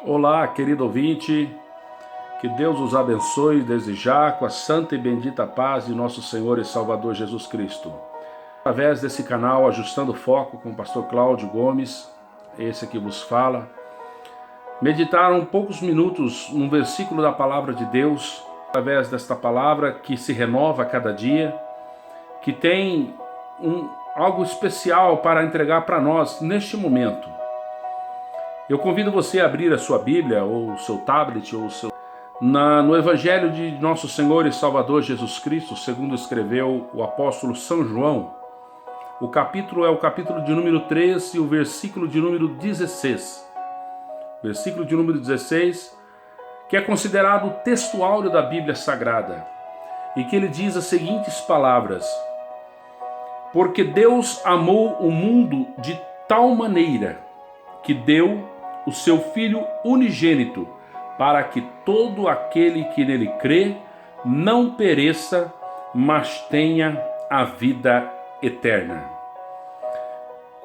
Olá, querido ouvinte, que Deus os abençoe desde já com a santa e bendita paz de nosso Senhor e Salvador Jesus Cristo. Através desse canal Ajustando o Foco com o pastor Cláudio Gomes, esse que vos fala, meditar poucos minutos num versículo da palavra de Deus, através desta palavra que se renova a cada dia, que tem algo especial para entregar para nós neste momento. Eu convido você a abrir a sua Bíblia, ou o seu tablet, ou no Evangelho de nosso Senhor e Salvador Jesus Cristo, segundo escreveu o apóstolo São João. O capítulo é o capítulo de número 3 e o versículo de número 16. Versículo de número 16, que é considerado o texto áureo da Bíblia Sagrada, e que ele diz as seguintes palavras: Porque Deus amou o mundo de tal maneira que deu o seu Filho unigênito, para que todo aquele que nele crê não pereça, mas tenha a vida eterna.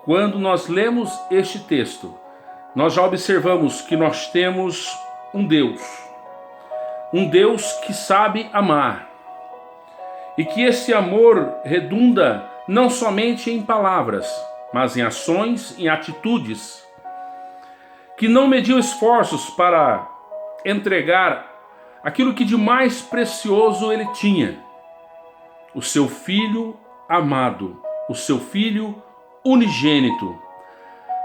Quando nós lemos este texto, nós já observamos que nós temos um Deus que sabe amar, e que esse amor redunda não somente em palavras, mas em ações, em atitudes, que não mediu esforços para entregar aquilo que de mais precioso ele tinha, o seu Filho amado, o seu Filho unigênito.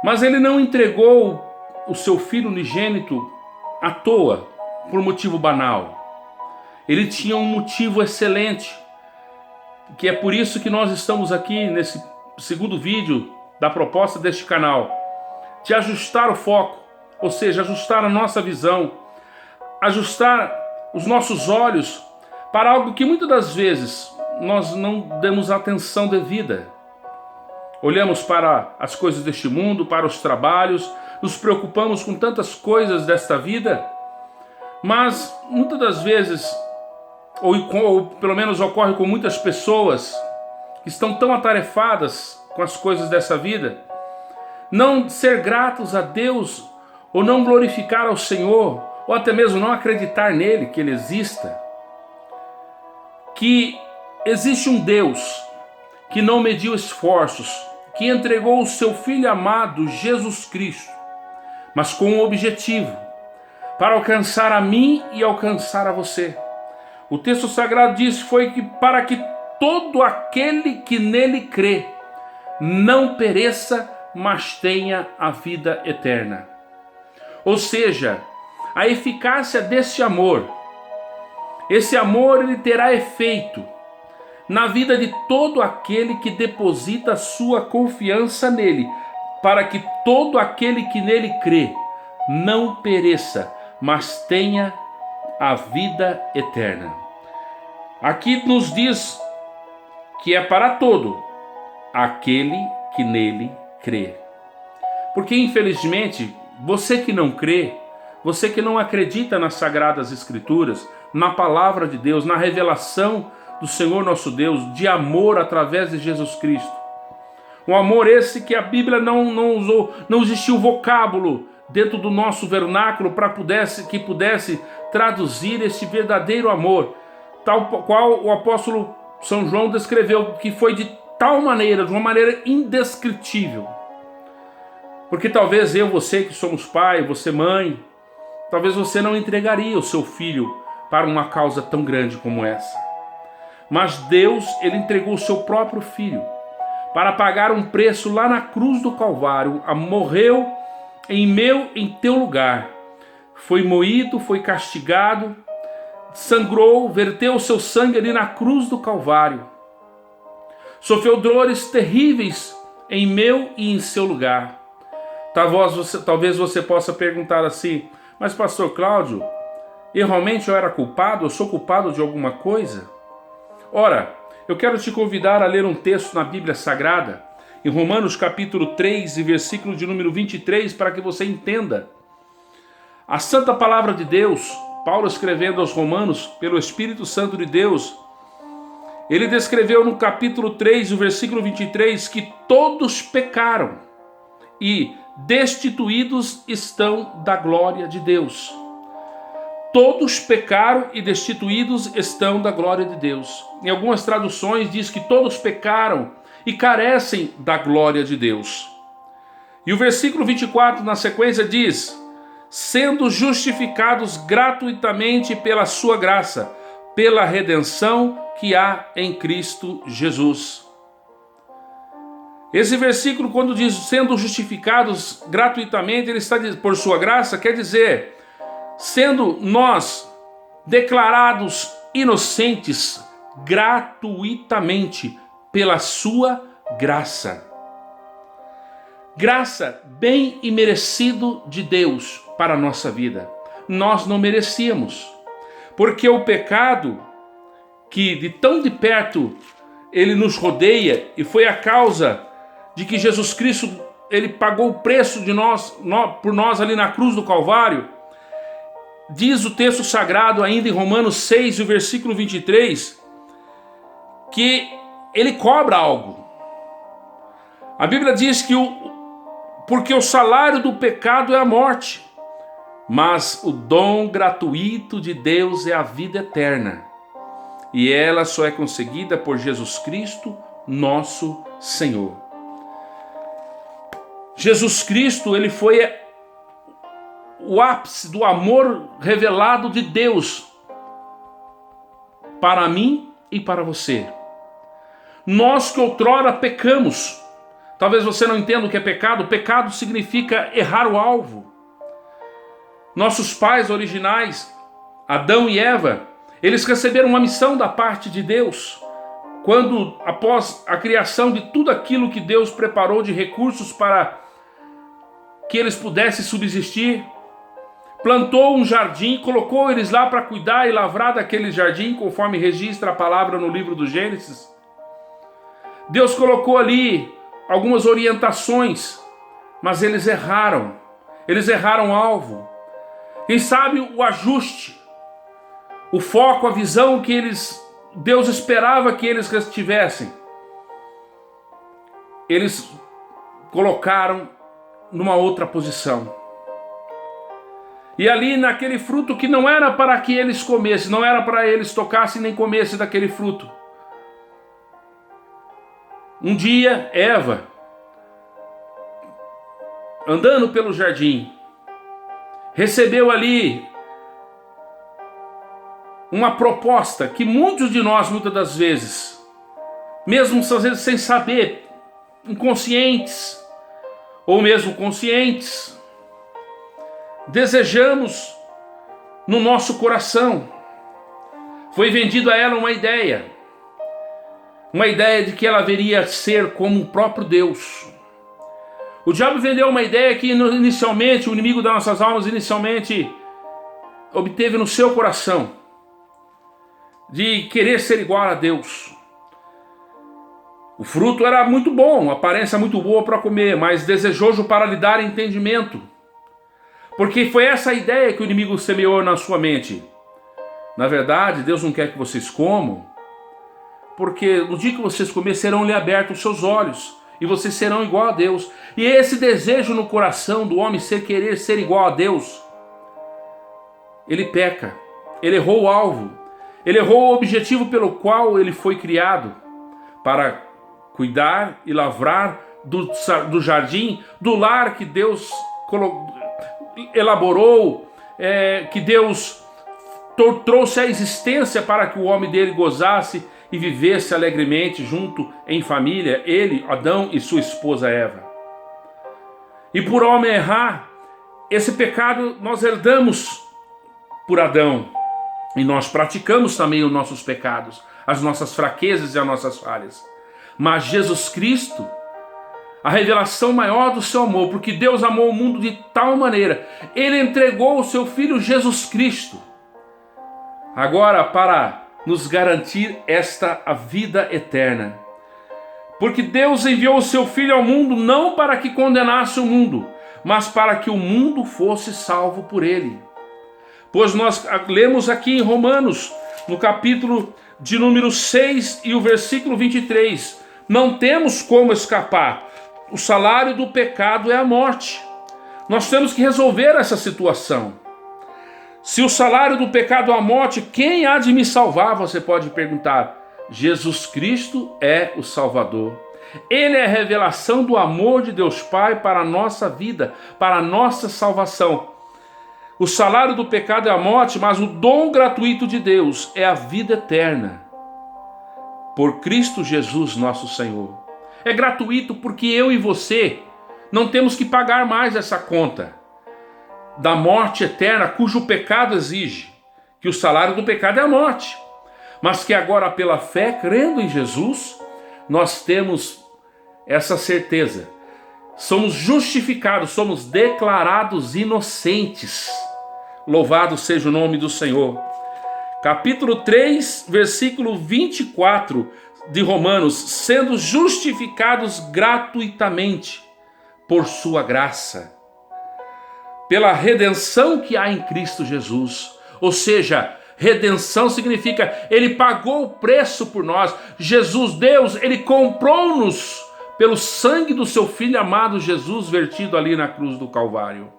Mas ele não entregou o seu Filho unigênito à toa, por motivo banal. Ele tinha um motivo excelente, que é por isso que nós estamos aqui nesse segundo vídeo da proposta deste canal, de ajustar o foco, ou seja, ajustar a nossa visão, ajustar os nossos olhos para algo que muitas das vezes nós não damos atenção devida. Olhamos para as coisas deste mundo, para os trabalhos, nos preocupamos com tantas coisas desta vida, mas muitas das vezes, ou pelo menos ocorre com muitas pessoas que estão tão atarefadas com as coisas dessa vida, não ser gratos a Deus, ou não glorificar ao Senhor, ou até mesmo não acreditar nele, que ele exista, que existe um Deus que não mediu esforços, que entregou o seu Filho amado, Jesus Cristo, mas com um objetivo, para alcançar a mim e alcançar a você. O texto sagrado diz que para que todo aquele que nele crê não pereça, mas tenha a vida eterna. Ou seja, a eficácia desse amor, esse amor ele terá efeito na vida de todo aquele que deposita sua confiança nele, para que todo aquele que nele crê não pereça, mas tenha a vida eterna. Aqui nos diz que é para todo aquele que nele crê. Porque infelizmente, você que não crê, você que não acredita nas Sagradas Escrituras, na Palavra de Deus, na revelação do Senhor nosso Deus, de amor através de Jesus Cristo. Um amor esse que a Bíblia não usou, não existiu vocábulo dentro do nosso vernáculo para que pudesse traduzir esse verdadeiro amor, tal qual o apóstolo São João descreveu, que foi de tal maneira, de uma maneira indescritível. Porque talvez você que somos pai, você mãe, talvez você não entregaria o seu filho para uma causa tão grande como essa. Mas Deus, ele entregou o seu próprio filho para pagar um preço lá na cruz do Calvário, morreu em teu lugar. Foi moído, foi castigado, sangrou, verteu o seu sangue ali na cruz do Calvário. Sofreu dores terríveis em meu e em seu lugar. Talvez você possa perguntar assim: mas pastor Cláudio, eu era culpado? Eu sou culpado de alguma coisa? Ora, eu quero te convidar a ler um texto na Bíblia Sagrada, em Romanos capítulo 3 e versículo de número 23, para que você entenda. A santa palavra de Deus, Paulo escrevendo aos Romanos, pelo Espírito Santo de Deus, ele descreveu no capítulo 3, o versículo 23, que todos pecaram e destituídos estão da glória de Deus. Todos pecaram e destituídos estão da glória de Deus. Em algumas traduções diz que todos pecaram e carecem da glória de Deus. E o versículo 24 na sequência diz: sendo justificados gratuitamente pela sua graça, pela redenção que há em Cristo Jesus. Esse versículo, quando diz sendo justificados gratuitamente, ele está dizendo por sua graça, quer dizer, sendo nós declarados inocentes gratuitamente pela sua graça. Graça bem e merecido de Deus para a nossa vida. Nós não merecíamos, porque o pecado que de tão de perto ele nos rodeia, e foi a causa de que Jesus Cristo ele pagou o preço de por nós ali na cruz do Calvário. Diz o texto sagrado ainda em Romanos 6, o versículo 23, que ele cobra algo. A Bíblia diz que porque o salário do pecado é a morte, mas o dom gratuito de Deus é a vida eterna. E ela só é conseguida por Jesus Cristo, nosso Senhor. Jesus Cristo, ele foi o ápice do amor revelado de Deus para mim e para você. Nós que outrora pecamos, talvez você não entenda o que é pecado. Pecado significa errar o alvo. Nossos pais originais, Adão e Eva, eles receberam uma missão da parte de Deus, quando após a criação de tudo aquilo que Deus preparou de recursos para que eles pudessem subsistir, plantou um jardim, colocou eles lá para cuidar e lavrar daquele jardim, conforme registra a palavra no livro do Gênesis. Deus colocou ali algumas orientações, mas eles erraram o alvo. Quem sabe o ajuste, o foco, a visão que Deus esperava que eles tivessem, eles colocaram numa outra posição. E ali naquele fruto que não era para que eles comessem, não era para eles tocassem nem comessem daquele fruto. Um dia, Eva, andando pelo jardim, recebeu ali uma proposta que muitos de nós, muitas das vezes, mesmo às vezes sem saber, inconscientes ou mesmo conscientes, desejamos no nosso coração. Foi vendido a ela uma ideia de que ela haveria ser como o próprio Deus. O diabo vendeu uma ideia que inicialmente, o inimigo das nossas almas inicialmente obteve no seu coração, de querer ser igual a Deus. O fruto era muito bom, a aparência muito boa para comer, mas desejoso para lhe dar entendimento. Porque foi essa a ideia que o inimigo semeou na sua mente. Na verdade, Deus não quer que vocês comam, porque no dia que vocês comerem, serão-lhe abertos os seus olhos, e vocês serão igual a Deus. E esse desejo no coração do homem, querer ser igual a Deus, ele peca, ele errou o alvo, ele errou o objetivo pelo qual ele foi criado, para cuidar e lavrar do jardim, do lar que Deus elaborou, que Deus trouxe à existência para que o homem dele gozasse e vivesse alegremente junto em família, ele, Adão e sua esposa Eva. E por homem errar, esse pecado nós herdamos por Adão, e nós praticamos também os nossos pecados, as nossas fraquezas e as nossas falhas. Mas Jesus Cristo, a revelação maior do seu amor, porque Deus amou o mundo de tal maneira, ele entregou o seu Filho Jesus Cristo, agora para nos garantir a vida eterna. Porque Deus enviou o seu Filho ao mundo não para que condenasse o mundo, mas para que o mundo fosse salvo por ele. Pois nós lemos aqui em Romanos, no capítulo de número 6 e o versículo 23, não temos como escapar. O salário do pecado é a morte. Nós temos que resolver essa situação. Se o salário do pecado é a morte, quem há de me salvar? Você pode perguntar. Jesus Cristo é o Salvador. Ele é a revelação do amor de Deus Pai para a nossa vida, para a nossa salvação. O salário do pecado é a morte, mas o dom gratuito de Deus é a vida eterna. Por Cristo Jesus, nosso Senhor. É gratuito porque eu e você não temos que pagar mais essa conta da morte eterna, cujo pecado exige, que o salário do pecado é a morte. Mas que agora, pela fé, crendo em Jesus, nós temos essa certeza. Somos justificados, somos declarados inocentes. Louvado seja o nome do Senhor. Capítulo 3, versículo 24 de Romanos, sendo justificados gratuitamente por sua graça, pela redenção que há em Cristo Jesus. Ou seja, redenção significa Ele pagou o preço por nós. Jesus, Deus, Ele comprou-nos pelo sangue do seu Filho amado Jesus, vertido ali na cruz do Calvário.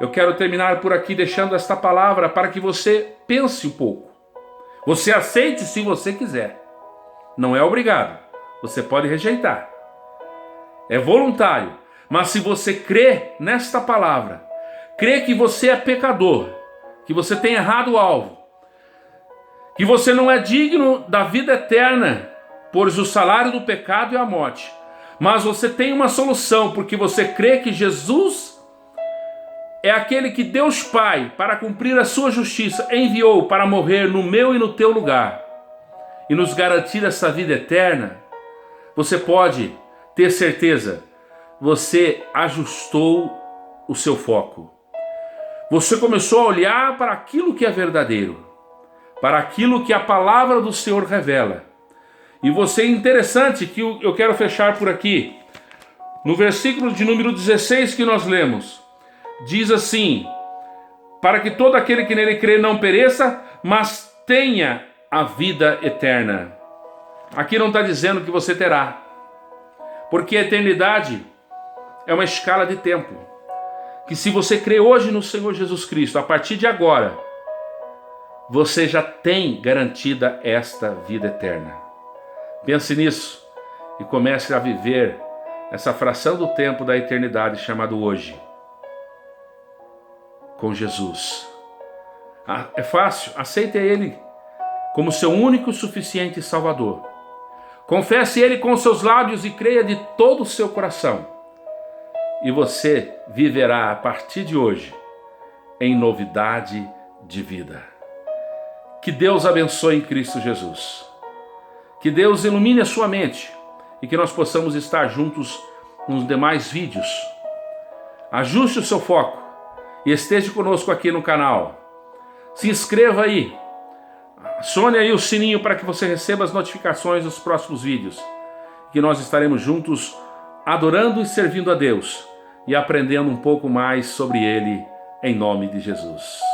Eu quero terminar por aqui deixando esta palavra para que você pense um pouco. Você aceite se você quiser. Não é obrigado. Você pode rejeitar. É voluntário. Mas se você crê nesta palavra, crê que você é pecador, que você tem errado o alvo, que você não é digno da vida eterna, pois o salário do pecado é a morte, mas você tem uma solução, porque você crê que Jesus é aquele que Deus Pai, para cumprir a sua justiça, enviou para morrer no meu e no teu lugar e nos garantir essa vida eterna. Você pode ter certeza, você ajustou o seu foco. Você começou a olhar para aquilo que é verdadeiro, para aquilo que a palavra do Senhor revela. E você, interessante que eu quero fechar por aqui, no versículo de número 16 que nós lemos, diz assim: para que todo aquele que nele crê não pereça, mas tenha a vida eterna. Aqui não está dizendo que você terá, porque a eternidade é uma escala de tempo, que se você crê hoje no Senhor Jesus Cristo, a partir de agora, você já tem garantida esta vida eterna. Pense nisso e comece a viver essa fração do tempo da eternidade chamado hoje, com Jesus. É fácil, aceite Ele como seu único e suficiente Salvador. Confesse Ele com seus lábios e creia de todo o seu coração. E você viverá a partir de hoje em novidade de vida. Que Deus abençoe em Cristo Jesus. Que Deus ilumine a sua mente e que nós possamos estar juntos nos demais vídeos. Ajuste o seu foco e esteja conosco aqui no canal. Se inscreva aí. Acione aí o sininho para que você receba as notificações dos próximos vídeos. Que nós estaremos juntos adorando e servindo a Deus e aprendendo um pouco mais sobre Ele, em nome de Jesus.